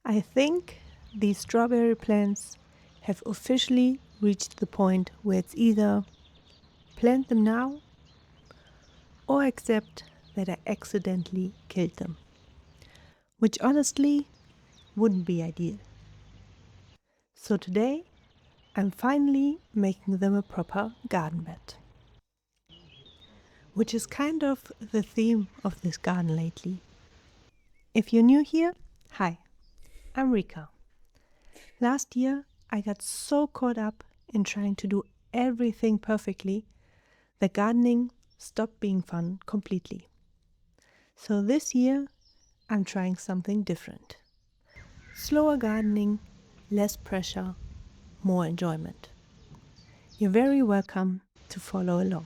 I think these strawberry plants have officially reached the point where it's either plant them now or accept that I accidentally killed them, which honestly wouldn't be ideal. So today I'm finally making them a proper garden bed, which is kind of the theme of this garden lately. If you're new here, hi, I'm Rika. Last year I got so caught up in trying to do everything perfectly that gardening stopped being fun completely. So this year I'm trying something different. Slower gardening, less pressure, more enjoyment. You're very welcome to follow along.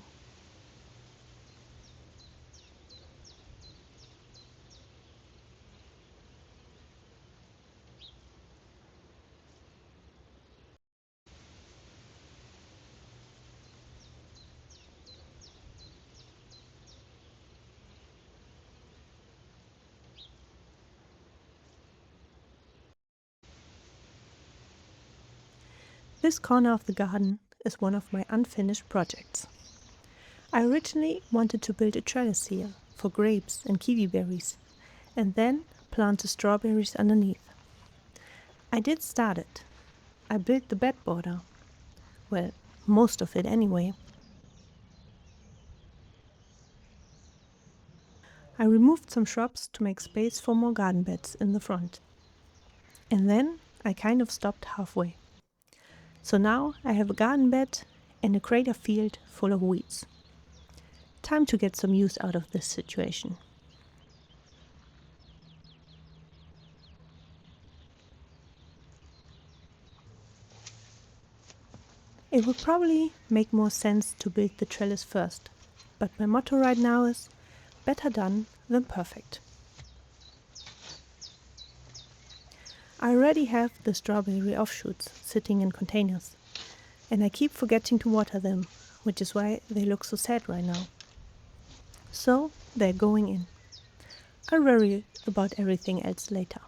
This corner of the garden is one of my unfinished projects. I originally wanted to build a trellis here for grapes and kiwi berries, and then plant the strawberries underneath. I did start it. I built the bed border. Well, most of it anyway. I removed some shrubs to make space for more garden beds in the front. And then I kind of stopped halfway. So now I have a garden bed and a crater field full of weeds. Time to get some use out of this situation. It would probably make more sense to build the trellis first, but my motto right now is better done than perfect. I already have the strawberry offshoots sitting in containers, and I keep forgetting to water them, which is why they look so sad right now. So they're going in. I'll worry about everything else later.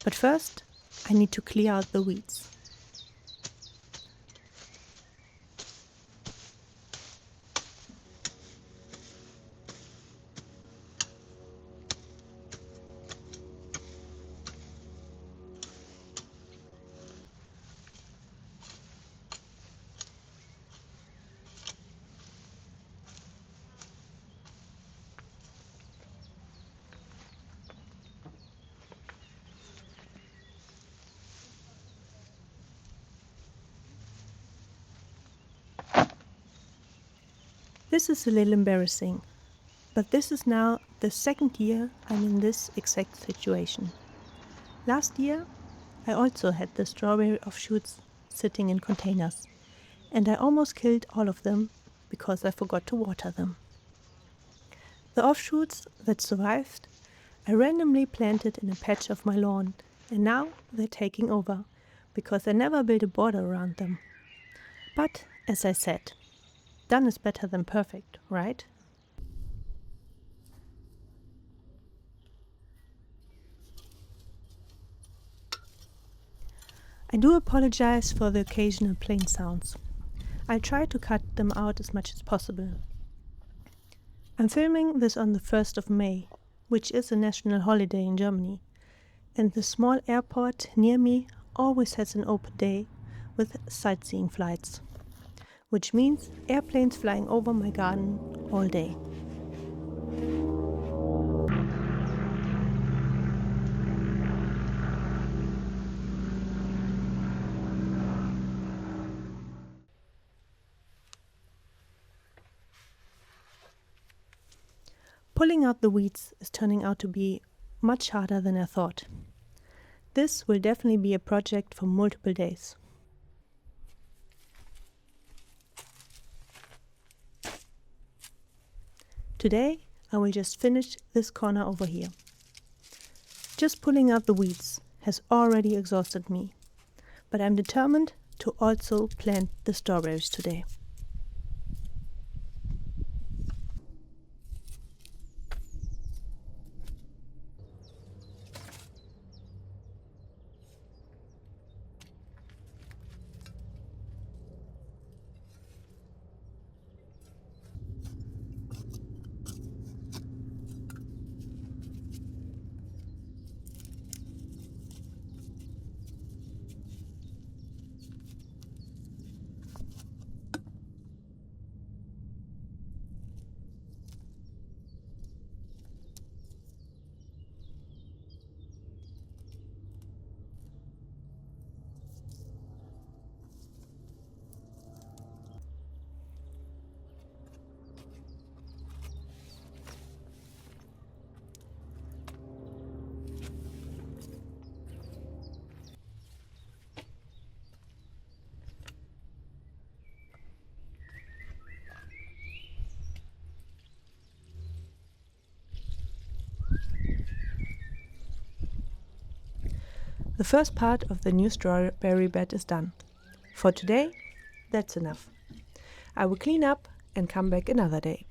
But first, I need to clear out the weeds. This is a little embarrassing, but this is now the second year I'm in this exact situation. Last year, I also had the strawberry offshoots sitting in containers, and I almost killed all of them because I forgot to water them. The offshoots that survived, I randomly planted in a patch of my lawn, and now they're taking over because I never built a border around them. But, as I said, done is better than perfect, right? I do apologize for the occasional plane sounds. I'll try to cut them out as much as possible. I'm filming this on the 1st of May, which is a national holiday in Germany, and the small airport near me always has an open day with sightseeing flights, which means airplanes flying over my garden all day. Pulling out the weeds is turning out to be much harder than I thought. This will definitely be a project for multiple days. Today I will just finish this corner over here. Just pulling out the weeds has already exhausted me, but I'm determined to also plant the strawberries today. The first part of the new strawberry bed is done. For today, that's enough. I will clean up and come back another day.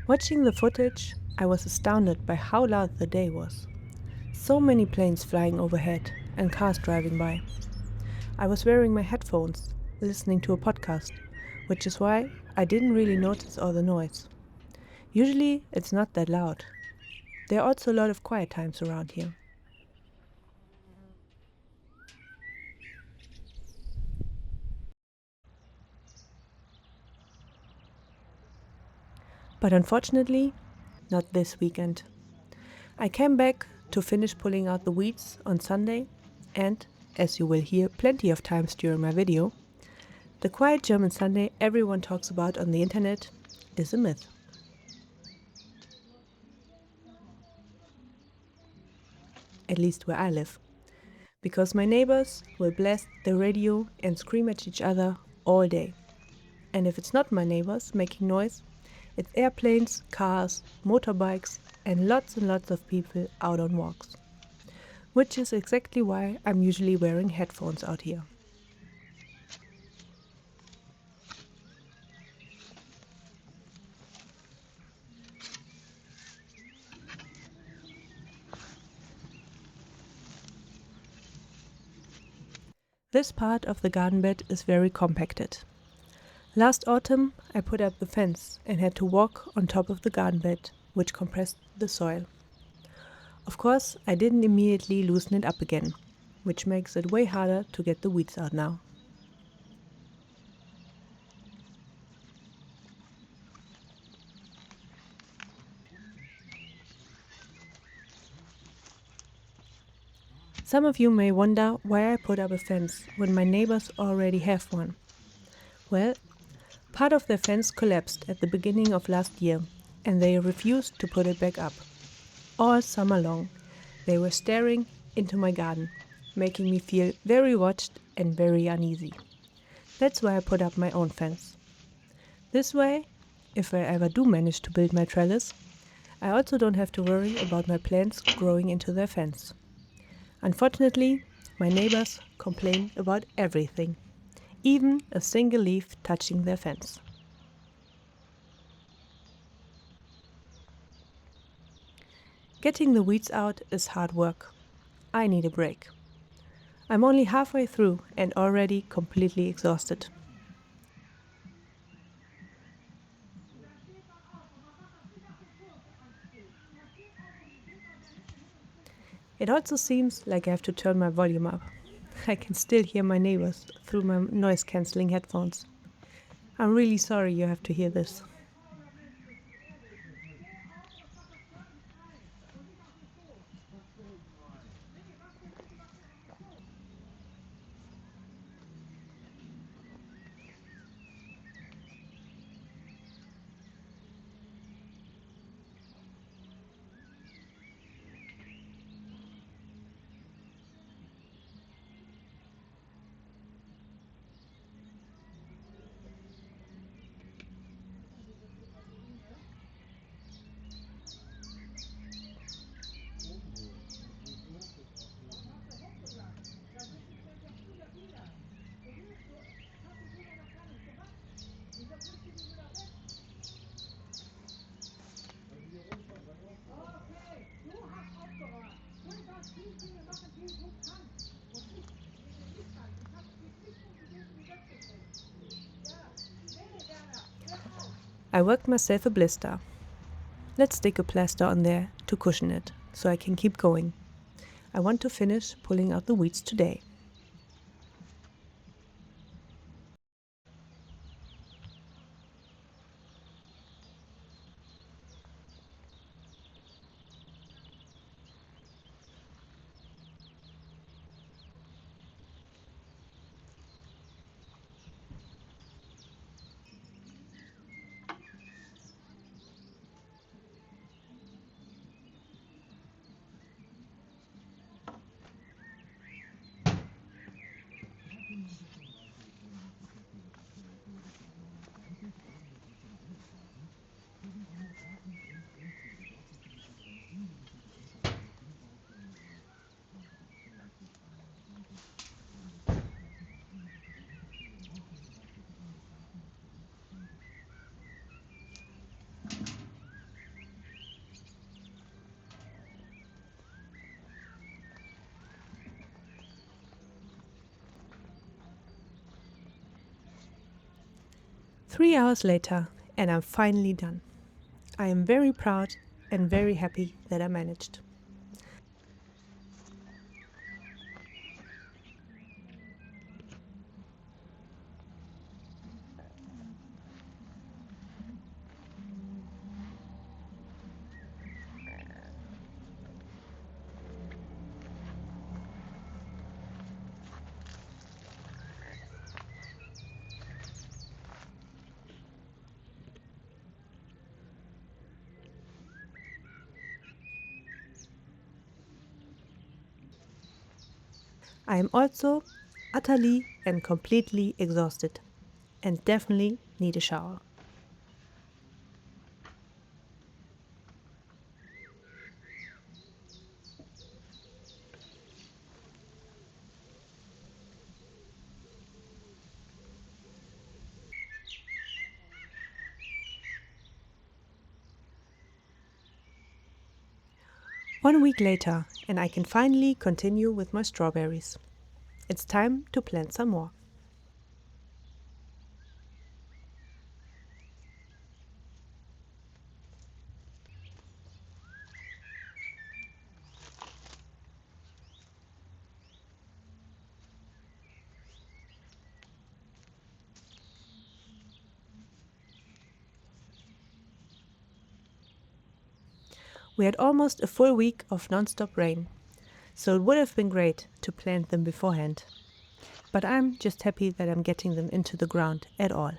Watching the footage, I was astounded by how loud the day was. So many planes flying overhead and cars driving by. I was wearing my headphones, listening to a podcast, which is why I didn't really notice all the noise. Usually, it's not that loud. There are also a lot of quiet times around here. But unfortunately, not this weekend. I came back to finish pulling out the weeds on Sunday, and, as you will hear plenty of times during my video, the quiet German Sunday everyone talks about on the internet is a myth. At least where I live. Because my neighbors will blast the radio and scream at each other all day. And if it's not my neighbors making noise, it's airplanes, cars, motorbikes, and lots of people out on walks. Which is exactly why I'm usually wearing headphones out here. This part of the garden bed is very compacted. Last autumn, I put up the fence and had to walk on top of the garden bed, which compressed the soil. Of course, I didn't immediately loosen it up again, which makes it way harder to get the weeds out now. Some of you may wonder why I put up a fence when my neighbors already have one. Well, part of their fence collapsed at the beginning of last year, and they refused to put it back up. All summer long, they were staring into my garden, making me feel very watched and very uneasy. That's why I put up my own fence. This way, if I ever do manage to build my trellis, I also don't have to worry about my plants growing into their fence. Unfortunately, my neighbors complain about everything, even a single leaf touching their fence. Getting the weeds out is hard work. I need a break. I'm only halfway through and already completely exhausted. It also seems like I have to turn my volume up. I can still hear my neighbors through my noise-cancelling headphones. I'm really sorry you have to hear this. I worked myself a blister. Let's stick a plaster on there to cushion it, so I can keep going. I want to finish pulling out the weeds today. 3 hours later, and I'm finally done. I am very proud and very happy that I managed. I am also utterly and completely exhausted and definitely need a shower. One week later, and I can finally continue with my strawberries. It's time to plant some more. We had almost a full week of non-stop rain, so it would have been great to plant them beforehand. But I'm just happy that I'm getting them into the ground at all.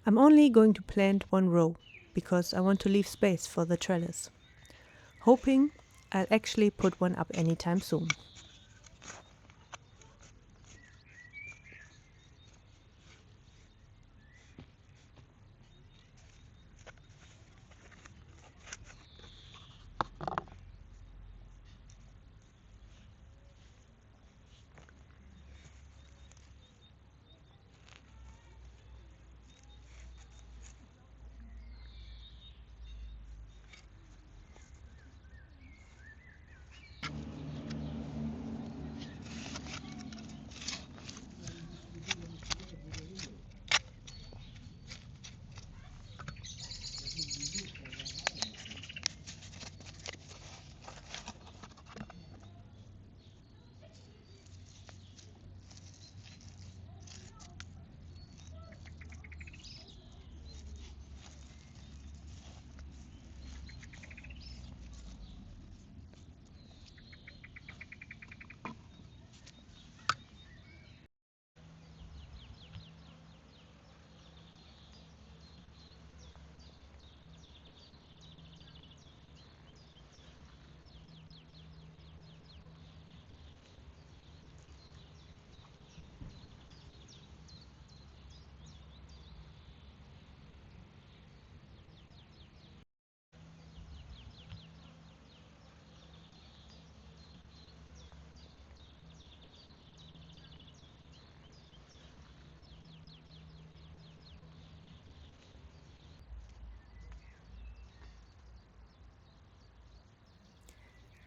I'm only going to plant one row because I want to leave space for the trellis, hoping I'll actually put one up anytime soon.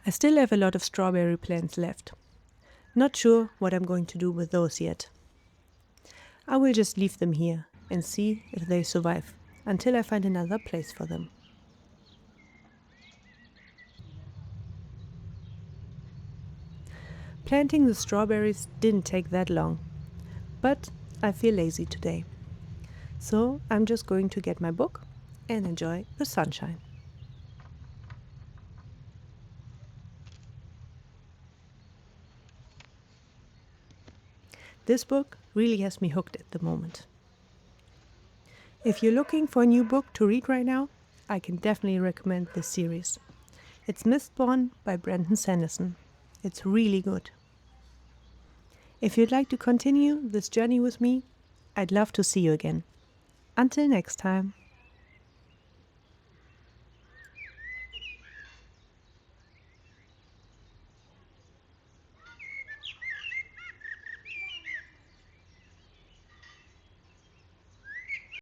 I still have a lot of strawberry plants left. Not sure what I'm going to do with those yet. I will just leave them here and see if they survive until I find another place for them. Planting the strawberries didn't take that long, but I feel lazy today. So I'm just going to get my book and enjoy the sunshine. This book really has me hooked at the moment. If you're looking for a new book to read right now, I can definitely recommend this series. It's Mistborn by Brandon Sanderson. It's really good. If you'd like to continue this journey with me, I'd love to see you again. Until next time.